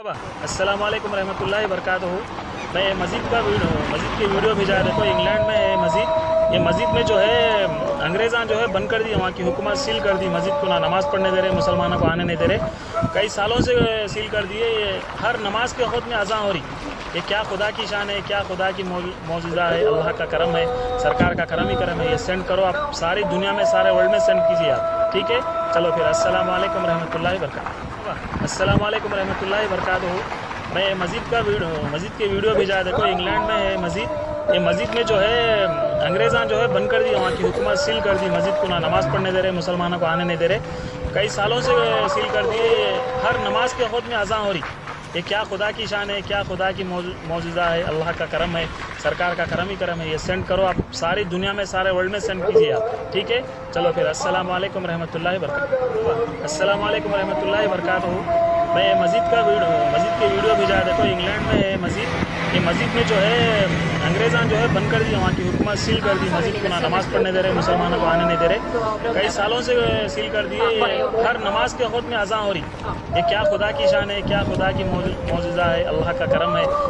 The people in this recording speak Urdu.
السلام علیکم رحمۃ اللہ وبرکاتہ۔ میں مسجد کی ویڈیو بھیجا ہے۔ دیکھو انگلینڈ میں ہے مسجد۔ یہ مسجد میں جو ہے انگریزاں جو ہے بند کر دی، وہاں کی حکومت سیل کر دی مسجد کو، نہ نماز پڑھنے دے رہے، مسلمانوں کو آنے نہیں دے رہے، کئی سالوں سے سیل کر دیے۔ یہ ہر نماز کے وقت میں اذان ہو رہی۔ یہ کیا خدا کی شان ہے، کیا خدا کی معجزہ ہے، اللہ کا کرم ہے، سرکار کا کرم ہی کرم ہے۔ یہ سینڈ کرو آپ، ساری دنیا میں، سارے ورلڈ میں سینڈ کیجیے آپ، ٹھیک ہے؟ چلو پھر، السلام علیکم رحمۃ اللہ وبرکاتہ۔ السلام علیکم رحمۃ اللہ وبرکاتہ۔ میں مسجد کی ویڈیو بھیجا ہے۔ دیکھو انگلینڈ میں ہے مسجد۔ یہ مسجد میں جو ہے انگریزاں جو ہے بند کر دی، وہاں کی حکومت سیل کر دی مسجد کو، نہ نماز پڑھنے دے رہے، مسلمانوں کو آنے نہیں دے رہے، کئی سالوں سے سیل کر دیے۔ یہ ہر نماز کے وقت میں اذان ہو رہی۔ یہ کیا خدا کی شان ہے، کیا خدا کی معجزہ ہے، اللہ کا کرم ہے، سرکار کا کرم ہی کرم ہے۔ یہ سینڈ کرو آپ، ساری دنیا میں، سارے ورلڈ میں سینڈ کیجیے آپ، ٹھیک ہے؟ چلو پھر، السلام علیکم رحمۃ اللہ وبرکاتہ۔ السلام علیکم رحمۃ اللہ وبرکاتہ۔ میں مسجد کی ویڈیو بھیجا ہے۔ دیکھو انگلینڈ میں ہے مسجد۔ یہ مسجد میں جو ہے انگریزاں جو ہے بند کر دی، وہاں کی حکومت سیل کر دی مسجد کو، نہ نماز پڑھنے دے رہے، مسلمانوں کو آنے نہیں دے رہے، کئی سالوں سے سیل کر دیے۔ یہ ہر نماز کے وقت میں اذان ہو رہی۔ یہ کیا خدا کی شان ہے، کیا خدا کی معجزہ ہے، اللہ کا کرم ہے۔